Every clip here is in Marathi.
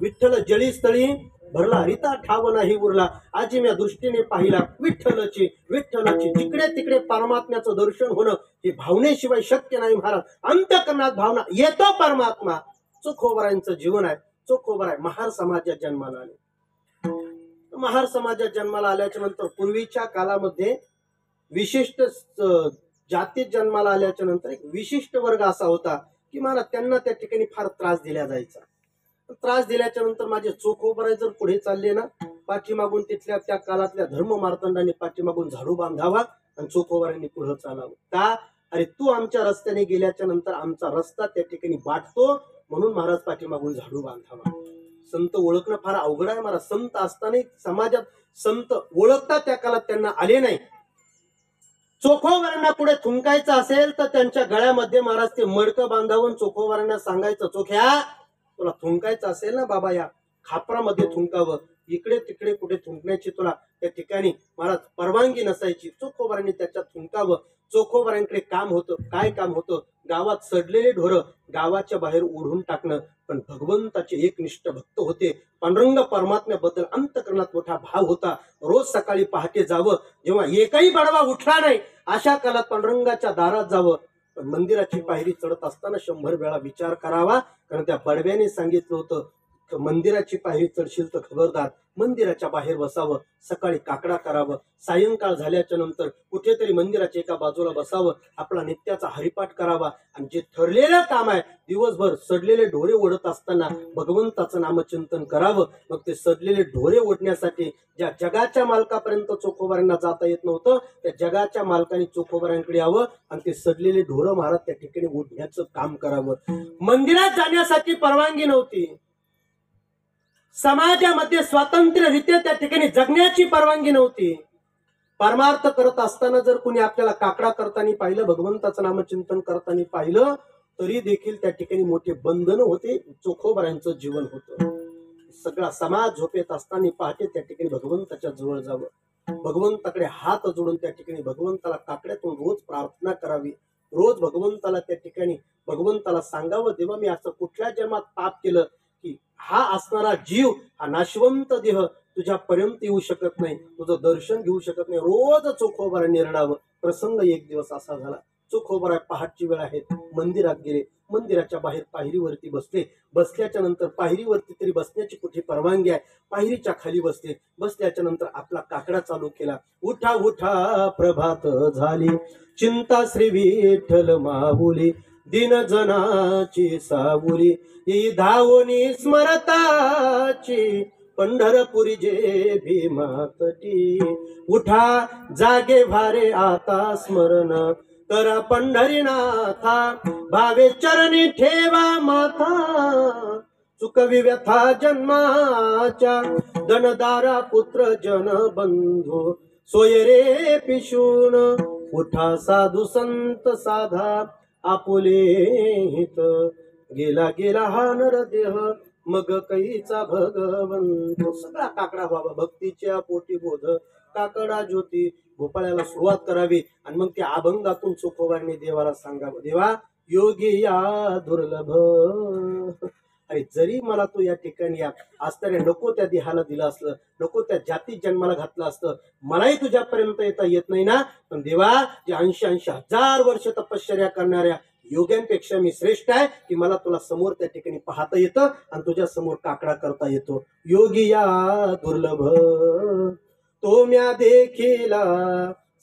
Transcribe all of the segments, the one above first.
विठ्ठल जळीस्थळी भरला हरिता ठाव नाही उरला. आजी म्या दृष्टीने पाहिला विठ्ठलाची जिकडे तिकडे परमात्म्याचं दर्शन होणं हे भावनेशिवाय शक्य नाही महाराज. अंतःकरणात भावना येतो परमात्मा. चोखोबारांचं जीवन आहे. चोखोबार आहे महार समाजात जन्माला आले. महार समाजात जन्माला आल्याच्या नंतर पूर्वीच्या काळामध्ये विशिष्ट जातीत जन्माला आल्याच्या नंतर एक विशिष्ट वर्ग असा होता की मला त्यांना त्या ठिकाणी फार त्रास दिला जायचा. त्रास दिल्याच्या नंतर माझे चोखोबराय जर पुढे चालले ना, पाठीमागून तिथल्या त्या काळातल्या धर्म मार्तंडाने पाठीमागून झाडू बांधावा आणि चोखोबरांनी पुढे चालावं. का? अरे तू आमच्या रस्त्याने गेल्याच्या नंतर आमचा रस्ता त्या ठिकाणी वाटतो, म्हणून महाराज पाठीमागून झाडू बांधावा. संत ओळखणं फार अवघड आहे महाराज. संत असताना समाजात संत ओळखता त्या काळात त्यांना आले नाही. चोखोबारांना पुढे थुंकायचं असेल तर त्यांच्या गळ्यामध्ये महाराज ते मडकं बांधावून चोखोबारांना सांगायचं, चोख्या तुला थुंकायचं असेल ना बाबा, या खापरामध्ये थुंकावं. इकडे तिकडे कुठे थुंकण्याची तुला त्या ठिकाणी महाराज परवानगी नसायची. चोखोबारांनी त्याच्यात थुंकावं. चोखोबारांकडे काम होतं. काय काम होतं? गावात सडलेले ढोरं गावाच्या बाहेर ओढून टाकणं. पण भगवंताचे एकनिष्ठ भक्त होते. पांडुरंग परमात्म्याबद्दल अंतःकरणात मोठा भाव होता. रोज सकाळी पहाटे जावं, जेव्हा एकही बडवा उठला नाही अशा काळात पांडुरंगाच्या दारात जावं. पण मंदिराची पायरी चढत असताना 100 वेळा विचार करावा, कारण त्या बडव्याने सांगितलं होतं मंदिराची पायरी चढशील तर खबरदार मंदिराच्या बाहेर बसावं. सकाळी काकडा करावं. सायंकाळ झाल्याच्या नंतर कुठेतरी मंदिराच्या एका बाजूला बसावं. आपला नित्याचा हरिपाठ करावा. आणि जे ठरलेलं काम आहे दिवसभर सडलेले ढोरे ओढत असताना भगवंताचं नामचिंतन करावं. मग ते सडलेले ढोरे ओढण्यासाठी ज्या जगाच्या मालकापर्यंत चोखोबारांना जाता येत नव्हतं, त्या जगाच्या मालकाने चोखोबारांकडे यावं आणि ते सडलेले ढोरं महाराज त्या ठिकाणी ओढण्याचं काम करावं. मंदिरात जाण्यासाठी परवानगी नव्हती. समाजामध्ये स्वातंत्र्यरित्या त्या ठिकाणी जगण्याची परवानगी नव्हती. परमार्थ करत असताना जर कुणी आपल्याला काकडा करताना पाहिलं, भगवंताचं नामचिंतन करताना पाहिलं, तरी देखील त्या ठिकाणी मोठे बंधन होते. चोखोबारांचं जीवन होतं. सगळा समाज झोपेत असताना पहाटे त्या ठिकाणी भगवंताच्या जवळ जावं. भगवंताकडे हात जोडून त्या ठिकाणी भगवंताला काकड्यातून रोज प्रार्थना करावी. रोज भगवंताला त्या ठिकाणी भगवंताला सांगावं, देवा मी असं कुठल्या जन्मात पाप केलं की हा असणारा जीव, हा नाशवंत देह तुझ्यापर्यंत येऊ शकत नाही, तुझं दर्शन घेऊ शकत नाही. रोज चोखोबारांनी रडावं. प्रसंग एक दिवस असा झाला, चोखोबारा पहाटची वेळ आहे, मंदिरात गेले. मंदिराच्या बाहेर पायरीवरती बसले. बसल्याच्या नंतर पायरीवरती तरी बसण्याची कुठे परवानगी आहे, पायरीच्या खाली बसले. बसल्याच्या नंतर आपला काकडा चालू केला. उठा उठा प्रभात झाली, चिंता श्री विठ्ठल माऊली, दिन जनाची सावली, ही धावोनी स्मरताची पंढरपुरी जे भीमातटी. उठा जागे भारे आता स्मरण करा पंढरीनाथा, भावे चरणी ठेवा माथा, चुकवी व्यथा जन्माच्या, धनदारा पुत्र जन बंधू सोय रे पिशून. उठा साधू संत साधा आपुले हित, गेला गेला हा नरदेह मग कैचा भगवंत. सगळा काकडा बाबा भक्तीच्या पोटी बोध, काकडा ज्योती. भोपाळ्याला सुरुवात करावी आणि मग त्या अभंगातून चोखोबारांनी देवाला सांगावं, देवा योगी या दुर्लभ. अरे जरी मला तू या ठिकाणी असताना नको त्या देहाला दिलं असलं, नको त्या जातीत जन्माला घातलं असतं, मलाही तुझ्यापर्यंत येता येत नाही ना. पण देवा जे 80-80 हजार वर्ष तपश्चर्या करणाऱ्या योग्यांपेक्षा मी श्रेष्ठ आहे की मला तुला समोर त्या ठिकाणी पाहता येतं आणि तुझ्या समोर काकडा करता येतो. योगी या दुर्लभ तो म्या देखीला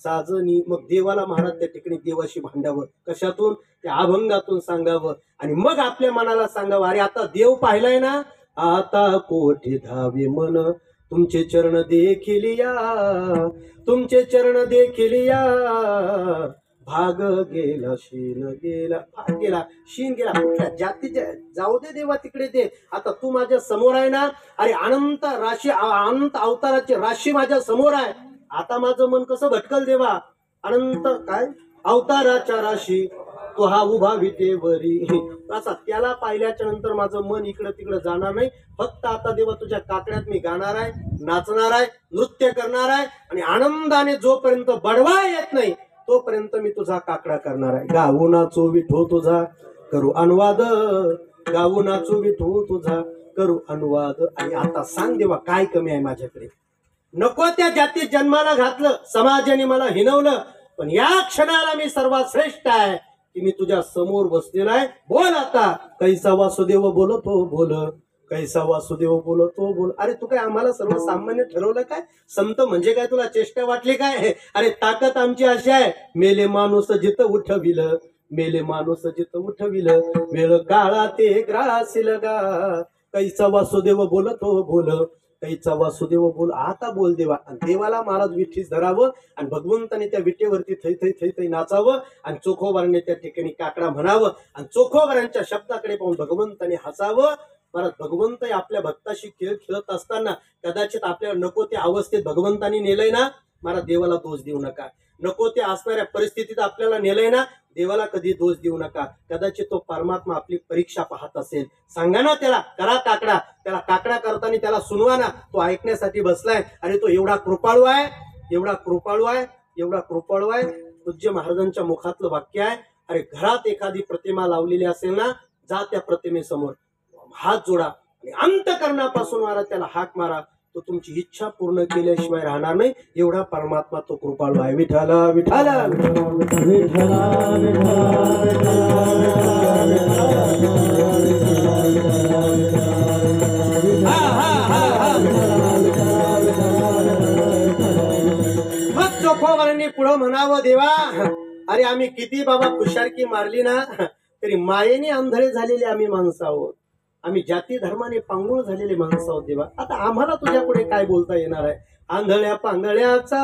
साजनी. मग देवाला महाराज त्या ठिकाणी देवाशी भांडावं. कशातून? त्या अभंगातून सांगावं. आणि मग आपल्या मनाला सांगावं, अरे आता देव पाहिलाय ना, आता कोठी धावे मन, तुमचे चरण देखील या, तुमचे चरण देखील या. भाग गेला शीन गेला, भाग गेला शीन गेला. कुठल्या जातीच्या जाऊ दे देवा, तिकडे दे. आता तू माझ्या समोर आहे ना. अरे अनंत राशी, अनंत अवताराची राशी माझ्या समोर आहे. आता माझं मन कसं भटकल देवा. अनंत काय अवताराच्या राशी तो हा उभा विटेवरी. असा त्याला पाहिल्याच्या नंतर माझं मन इकडं तिकडं जाणार नाही. फक्त आता देवा तुझ्या काकड्यात मी गाणार आहे, नाचणार आहे, नृत्य करणार आहे. आणि आनंदाने जोपर्यंत बडवा येत नाही तोपर्यंत मी तुझा काकडा करणार आहे. गाऊ नाचू विठो तुझा करू अनुवाद, गाऊ नाचू विठो तुझा करू अनुवाद. आणि आता सांग देवा काय कमी आहे माझ्याकडे. नको त्या जातीत जन्माला घातलं, समाजाने मला हिनवलं, पण या क्षणाला मी सर्वात श्रेष्ठ आहे की मी तुझ्या समोर बसलेला आहे. बोल आता. कैसा वासुदेव बोलतो बोल, कैसा वासुदेव बोलतो बोल. अरे तू काय आम्हाला सर्वसामान्य ठरवलं काय? संत म्हणजे काय तुला चेष्टा वाटली काय? अरे ताकद आमची अशी आहे, मेले माणूस जिथं उठविलं, मेले माणूस जिथं उठविलं, वेळ काळा ते ग्रासील गा. कैसा वासुदेव बोलतो बोल, कैचा वासुदेव बोल. आता बोल देवा. आणि देवाला महाराज विठीस धरावं आणि भगवंताने त्या विटेवरती थै थै थै थै नाचावं आणि चोखोबाराने त्या ठिकाणी काकडा म्हणावं आणि चोखोबारांच्या शब्दाकडे पाहून भगवंताने हसावं. महाराज भगवंत आपल्या भक्ताशी खेळ खेळत असताना कदाचित आपल्याला नको त्या अवस्थेत भगवंतानी नेलंय ना, महाराज देवाला दोष देऊ नका. नको ते असणाऱ्या परिस्थितीत आपल्याला नेलंय ना, देवाला कधी दोष देऊ नका. कदाचित तो परमात्मा आपली परीक्षा पाहत असेल. सांगा ना त्याला, करा काकडा. त्याला काकडा करताना त्याला सुनवा ना, तो ऐकण्यासाठी बसलाय. अरे तो एवढा कृपाळू आहे, एवढा कृपाळू आहे, एवढा कृपाळू आहे. पूज्य महाराजांच्या मुखातलं वाक्य आहे, अरे घरात एखादी प्रतिमा लावलेली असेल ना, जा त्या प्रतिमेसमोर हात जोडा आणि अंतकरणापासून मारा, त्याला हाक मारा. तो तुमची इच्छा पूर्ण केल्याशिवाय राहणार नाही. एवढा परमात्मा तो कृपाळू आहे. विठाला विठाला विठाला मग चोखोबारांनी पुढं म्हणावं, देवा अरे आम्ही किती बाबा खुशारकी मारली ना, तरी मायेने आंधळे झालेले आम्ही माणसं आहोत. आम्ही जाती धर्माने पांगुळ झालेले माणसं आहोत देवा. आता आम्हाला तुझ्या पुढे काय बोलता येणार आहे? आंधळ्या पांगळ्याचा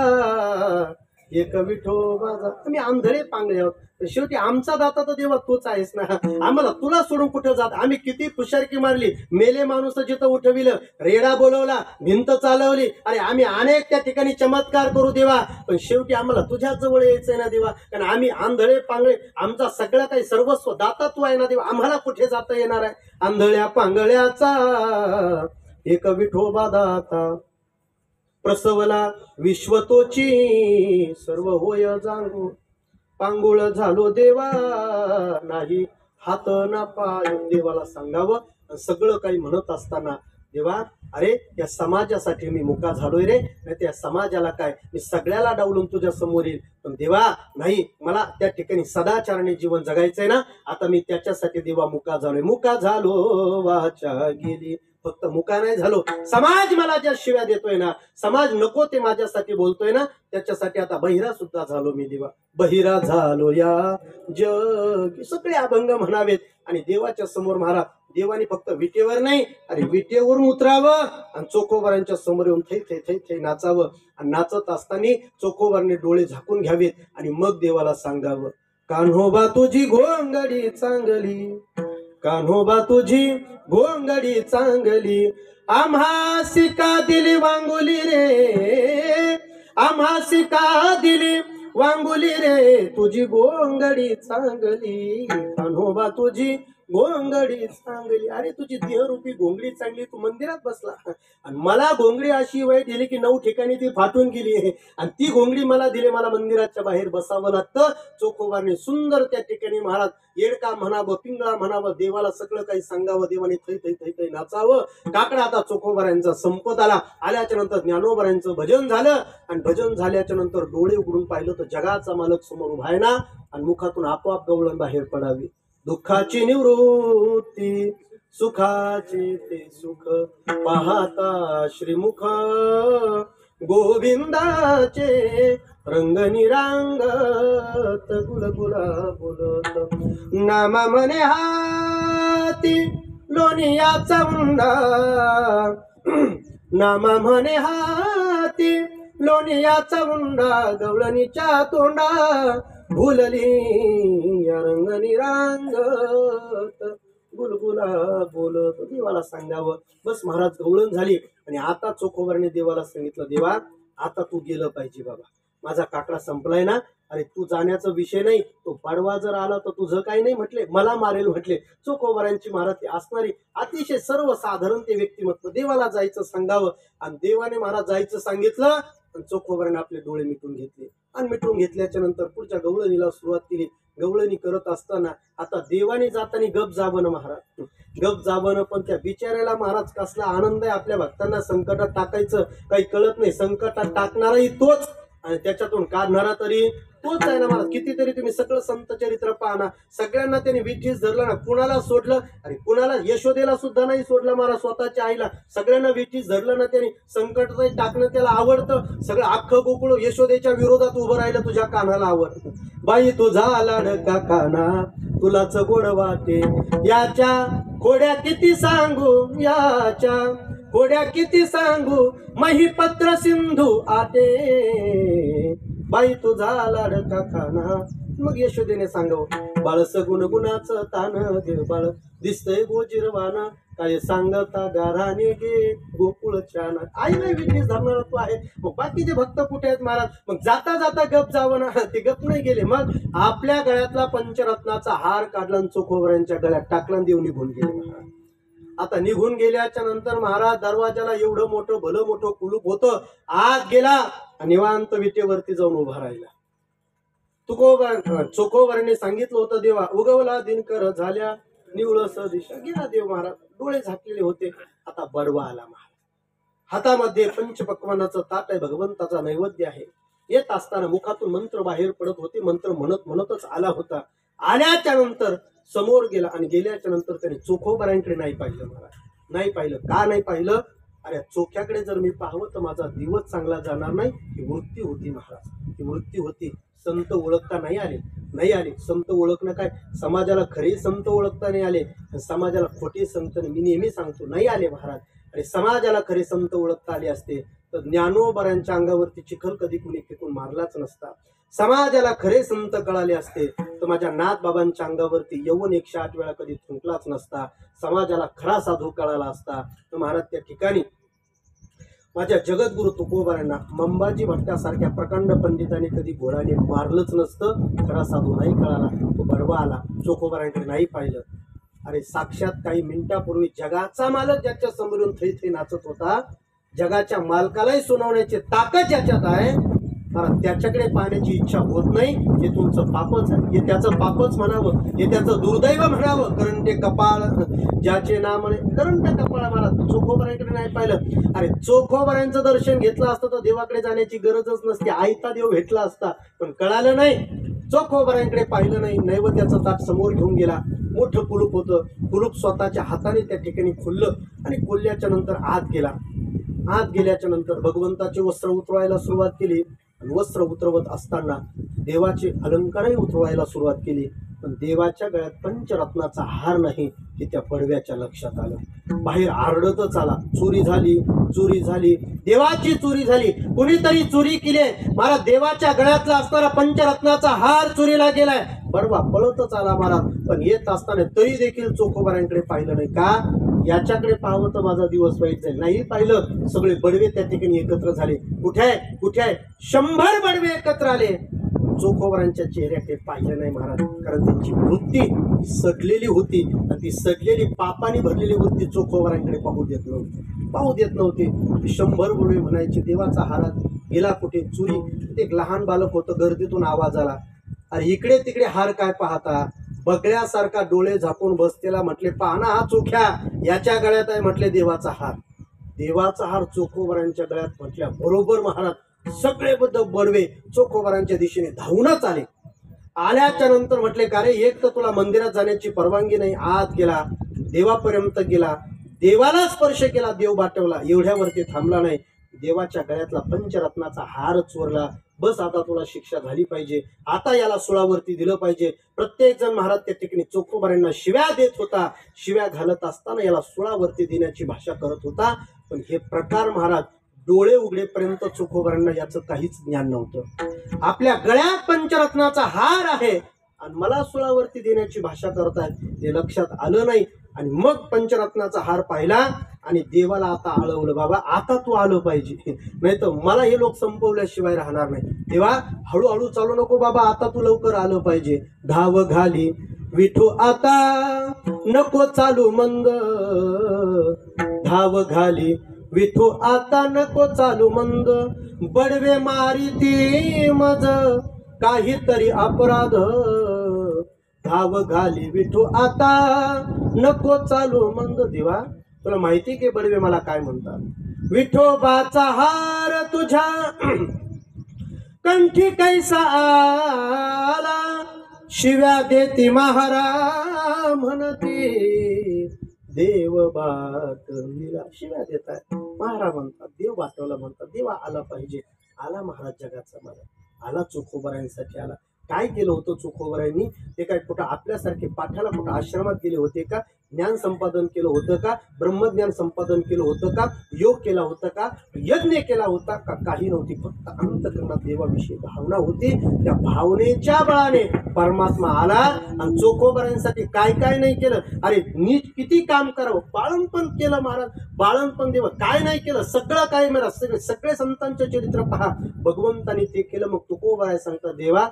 एक विठोबाचा. आम्ही आंधळे पांगळे आहोत. शेवटी आमचा दाता तर देवा तूच आहेस ना. आम्हाला तुला सोडून कुठे जात? आम्ही किती खुशारकी मारली, मेले माणूस जिथं उठविलं, रेडा बोलवला, भिंत चालवली. अरे आम्ही अनेक त्या ठिकाणी चमत्कार करू देवा, पण शेवटी आम्हाला तुझ्या जवळ यायचंय ना देवा. कारण आम्ही आंधळे पांगळे, आमचा सगळं काही सर्वस्व दाता तू आहे ना देवा. आम्हाला कुठे जाता येणार आहे? आंधळ्या पांगळ्याचा एक विठोबा दाता, प्रसवला विश्वतोची सर्व होय जाणू. पांगुळ झालो देवा नाही हात ना पाय. देवाला सांगावं सगळं काही म्हणत असताना, देवा अरे या समाजासाठी मी मुका झालोय रे, नाही त्या समाजाला काय, मी सगळ्याला डावलून तुझ्या समोर येईल, पण देवा नाही, मला त्या ठिकाणी सदाचाराने जीवन जगायचंय ना. आता मी त्याच्यासाठी देवा मुका झालोय. मुका झालो वाचा गेली. फक्त मुका नाही झालो, समाज मला ज्या शिव्या देतोय ना, समाज नको ते माझ्यासाठी बोलतोय ना, त्याच्यासाठी आता बहिरा सुद्धा झालो मी देवा. बहिरा झालो या जग. सगळे अभंग म्हणावेत आणि देवाच्या समोर महाराज देवाने फक्त विटेवर नाही, अरे विटेवरून उतरावं आणि चोखोबारांच्या समोर येऊन थै थै थै थै नाचावं. आणि नाचत असताना चोखोबारांनी डोळे झाकून घ्यावेत आणि मग देवाला सांगावं, कान्होबा तुझी घोंगडी चांगली, कान्होबा तुझी घोंगडी चांगली, आम्हा सिका दिली वांगुली रे, आम्हा सिका दिली वांगुली रे, तुझी घोंगडी चांगली, कान्होबा तुझी घोंगडी चांगली. अरे तुझी देहरूपी घोंगडी चांगली, तू मंदिरात बसला आणि मला घोंगडी अशी वाईट दिली की 9 ठिकाणी ती फाटून गेली आहे आणि ती घोंगडी मला दिली, मला मंदिराच्या बाहेर बसावं लागतं. चोखोबारने सुंदर त्या ठिकाणी महाराज येडका म्हणावं, पिंगळा म्हणावं, देवाला सगळं काही सांगावं, देवाने थै थै थै थै नाचावं. काकडा आता चोखोबारांचा संपत आला. आल्याच्या नंतर ज्ञानोबारांचं भजन झालं आणि भजन झाल्याच्या नंतर डोळे उघडून पाहिलं तर जगाचा मालक समोर उभा आहे ना, आणि मुखातून आपोआप गवळण बाहेर पडावी. दुःखाची निवृत्ती सुखाचे ते सुख पाहता श्रीमुख, गोविंदाचे रंगनी रांगत गुलगुला बोलत, नामा म्हणे हाती लोणियाचा उंडा, नामा म्हणे हाती लोणियाचा उंडा, गवळणीच्या तोंडा भुलली या रंगनी रांगत गुलगुला बोलत. देवाला सांगावं. बस महाराज गवळण झाली आणि आता चोखोबाराने देवाला सांगितलं, देवा आता तू गेलं पाहिजे बाबा, माझा काकडा संपलाय ना. अरे तू जाण्याचा विषय नाही, तो पाडवा जर आला तर तुझं काही नाही म्हटले, मला मारेल म्हटले. चोखोबारांची महाराज ते असणारी अतिशय सर्वसाधारण ते व्यक्तिमत्व. देवाला जायचं सांगावं आणि देवाने महाराज जायचं सांगितलं. आणि चोखोबाराने आपले डोळे मिटून घेतले आणि मिटून घेतल्याच्या नंतर पुढच्या गवळणीला सुरुवात केली. गवळणी करत असताना आता देवाने जाताना गप जावं महाराज, गप जावं. पण त्या बिचाऱ्याला महाराज कसला आनंद आहे, आपल्या भक्तांना संकटात टाकायचं काही कळत नाही. संकटात टाकणाराही तोच आणि त्याच्यातून काढणारा तरी तोच आहे ना महाराज. कितीतरी तुम्ही सगळं संत चरित्र पाहना, सगळ्यांना त्यांनी विठीस धरलं ना, कुणाला सोडलं, अरे कुणाला यशोदेला सुद्धा नाही सोडलं महाराज, स्वतःच्या आईला सगळ्यांना विठीस धरलं ना त्यांनी. संकट टाकणं त्याला आवडतं. सगळं अख्खं गोकुळ यशोदेच्या विरोधात उभं राहिलं, तुझ्या कानाला आवडतं. बाई तुझा लाडका काना तुलाच गोड वाटे, याच्या खोड्या किती सांगू, याच्या खोड्या किती सांगू, महिपत्र सिंधू आटे, बाई तुझा लाडका काना. मग यशोदेने सांगावं, बाळ सगुण गुणाचं तान देव बाळ दिसतंय गोजिरवाना, काय सांगता गाराने गे गोकुळ छान. आई नाही विठीस धरणारा तू आहे. मग बाकीचे भक्त कुठे आहेत महाराज? मग जाता जाता गप जावं ना, ते गप नाही गेले. मग आपल्या गळ्यातला पंचरत्नाचा हार काढला आणि चोखोबऱ्यांच्या गळ्यात टाकला, देव निघून गेले महाराज. आता निघून गेल्याच्या नंतर महाराज दरवाजाला एवढं मोठं भलं मोठं कुलूप होतं, आत गेला आणि निवांत विटेवरती जाऊन उभा राहिला. चोखोबराने सांगितलं होतं, देवा उगवला दिनकर झाल्या निवळस दिशा. गेला देव महाराज, डोळे झाकलेले होते. आता बडवा आला महाराज, हातामध्ये पंचपक्वानाचं ताट आहे, भगवंताचा नैवेद्य आहे. येत असताना मुखातून मंत्र बाहेर पडत होते, मंत्र म्हणत म्हणतच आला होता. आल्याच्या नंतर समोर गेला आणि गेल्याच्या नंतर त्याने चोखोबरांकडे नाही पाहिलं महाराज. नाही पाहिलं. का नाही पाहिलं? अरे चोख्याकडे जर मी पाहावं तर माझा दिवस चांगला जाणार नाही. ही वृत्ती होती महाराज, ही वृत्ती होती. संत ओळखता नाही आले, नाही आले. संत ओळखणं काय, समाजाला खरे संत ओळखता नाही आले, समाजाला खोटे संत मी नेहमी सांगतो नाही आले महाराज. आणि समाजाला खरे संत ओळखता आले असते तर ज्ञानोबरांच्या अंगावरती चिखल कधी कुणी फेकून मारलाच नसता. समाजाला खरे संत कळाले असते तर माझ्या नाथ बाबांच्या अंगावरती यौवन 108 वेळा कधी थुंकलाच नसता. समाजाला खरा साधू कळाला असता तर महाराज त्या ठिकाणी माझ्या जगद्गुरु तुकोबारांना मंबाजी भट्टासारख्या प्रकांड पंडितांनी कधी घोडाने मारलंच नसतं. खरा साधू नाही कळाला, तो बडवा आला, चोखोबारांकडे नाही पाहिलं. अरे साक्षात काही मिनिटापूर्वी जगाचा मालक ज्याच्या समोरून थै थै नाचत होता, जगाच्या मालकालाही सुनावण्याची ताकद ज्याच्यात आहे, त्याच्याकडे पाहण्याची इच्छा होत नाही. हे तुमचं पापच आहे, हे त्याचं पापच म्हणावं, हे त्याचं दुर्दैव म्हणावं. कारण ते कपाळ ज्याचे नाम कारण त्या कपाळा मला चोखोबरांकडे नाही पाहिलं. अरे चोखोबरांचं दर्शन घेतलं असतं तर देवाकडे जाण्याची गरजच नसती, आयता देव भेटला असता. पण कळालं नाही, चोखोबरांकडे पाहिलं नाही. नैवेद्याचं ताट समोर घेऊन गेला. मोठं कुलूप होतं, कुलूप स्वतःच्या हाताने त्या ठिकाणी खुललं आणि खुलल्याच्या नंतर आत गेला. आत गेल्याच्या नंतर भगवंताचे वस्त्र उतरवायला सुरुवात केली. वस्त्र उतरवत असताना देवाचे अलंकारही उतरवायला सुरुवात केली. पण देवाच्या गळ्यात पंचरत्नाचा हार नाही हे त्या पडव्याच्या लक्षात आलं. बाहेर आरडतच आला, चोरी झाली, चोरी झाली, देवाची चोरी झाली, कुणीतरी चोरी केली महाराज. देवाच्या गळ्यातला असणारा पंचरत्नाचा हार चोरीला गेलाय. बडवा पळतच आला महाराज. पण येत असताना तरी देखील चोखोबारांकडे पाहिलं नाही. का? याच्याकडे पाहावं तर माझा दिवस वाईट जाईल. नाही पाहिलं. सगळे बडवे त्या ठिकाणी एकत्र झाले. कुठे आहे, कुठे आहे? 100 बडवे एकत्र आले. चोखोबरांच्या चेहऱ्याकडे पाहिलं नाही महाराज, कारण त्यांची वृत्ती सडलेली होती आणि ती सडलेली पापाने भरलेली वृत्ती चोखोबरांकडे पाहू देत नव्हती, पाहू देत नव्हती. 100 बडवे म्हणायचे, देवाचा हारात गेला कुठे? चोरी. एक लहान बालक होतं, गर्दीतून आवाज आला, अरे इकडे तिकडे हार काय पाहता? बगड्यासारखा डोळे झाकून बसतेला म्हटले, पाहना हा चोख्या, याच्या गळ्यात आहे म्हटले देवाचा हार. देवाचा हार चोखोबरांच्या गळ्यात म्हटल्या बरोबर महाराज सगळे बडवे चोखोबरांच्या दिशेने धावूनच आले. आल्याच्या नंतर म्हटले, का रे, एक तर तुला मंदिरात जाण्याची परवानगी नाही. आत गेला, देवापर्यंत गेला, देवाला स्पर्श केला, देव बाटवला. एवढ्यावरती थांबला नाही. देवाच्या गळ्यातला पंचरत्नाचा हार चोरला. बस आता तुला शिक्षा झाली पाहिजे, आता याला सुळावरती दिलं पाहिजे. प्रत्येक जण महाराज त्या ठिकाणी चोखोबरांना शिव्या देत होता. शिव्या घालत असताना याला सुळावरती देण्याची भाषा करत होता. पण हे प्रकार महाराज डोळे उघडेपर्यंत चोखोबरांना याचं काहीच ज्ञान नव्हतं. आपल्या गळ्यात पंचरत्नाचा हार आहे आणि मला सुळावरती देण्याची भाषा करतायत हे लक्षात आलं नाही. आणि मग पंचरत्नाचा हार पाहिला आणि देवाला आता आळवलं, बाबा आता तू आलं पाहिजे, नाही तर मला हे लोक संपवल्याशिवाय राहणार नाही. देवा हळूहळू चालू नको बाबा, आता तू लवकर आलं पाहिजे. धाव घाली विठू आता नको चालू मंद, धाव घाली विठू आता नको चालू मंद, बडवे मारिती मज काहीतरी अपराध धाव घाली विठू आता नको चालू मंद देवा. तुला माहिती की बडवे मला काय म्हणतात? विठोबाचा हार तुझ्या कंठी कैसा आला शिव्या देती महारा म्हणती देव बाटलीला. शिव्या देतात महाराज म्हणतात, देव बाटवला म्हणतात. देवा आला पाहिजे. आला महाराज जगाचा मला आला, चोखोबरायांसाठी आला. काय केलं होतं चोखोबरायांनी? ते काय कुठं आपल्यासारखे पाठाला कुठं आश्रमात गेले होते का? ज्ञान संपादन केलं होतं का? ब्रह्मज्ञान संपादन केलं होतं का? योग केला होता का? यज्ञ केला होता का? काही नव्हती. फक्त अंतःकरणात देवाविषयी भावना होती. त्या भावनेच्या बळाने परमात्मा आला आणि चोखोबरायांसाठी काय काय नाही केलं. अरे नीट किती काम करावं, बाळणपण केलं महाराज, बाळणपण देव काय नाही केलं, सगळं काय महाराज, सगळे संतांचे चरित्र पहा, भगवंतानी ते केलं. मग चोखोबराय सांगतात, देवा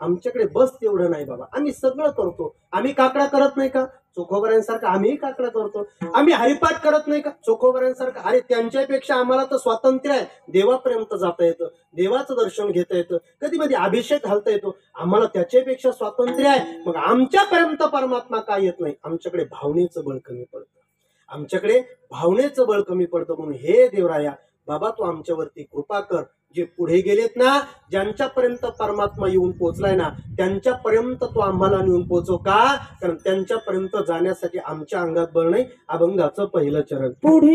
आमच्याकडे बस तेवढं नाही बाबा, आम्ही सगळं करतो. आम्ही काकडा करत नाही का? चोखोबरायांसारखं आम्ही काकडा करतो. आम्ही हरिपाठ करत नाही का? चोखोबरायांसारखं. अरे त्यांच्यापेक्षा आम्हाला तर स्वातंत्र्य आहे. देवापर्यंत जाता येतं, देवाचं दर्शन घेता येतं, कधी कधी अभिषेक घालता येतो. आम्हाला त्याच्यापेक्षा स्वातंत्र्य आहे. मग आमच्यापर्यंत परमात्मा काय येत नाही? आमच्याकडे भावनेचं बळ कमी पडतं. आमच्याकडे भावनेचं बळ कमी पडतं. म्हणून हे देवराया बाबा तू आमच्यावरती कृपा कर. जे पुढे गेलेत ना, ज्यांच्यापर्यंत परमात्मा येऊन पोहोचलाय ना, त्यांच्यापर्यंत तो आम्हाला नेऊन पोहोचव का? कारण त्यांच्यापर्यंत जाण्यासाठी आमच्या अंगात बळ नाही. अभंगाचं पहिलं चरण. पुढे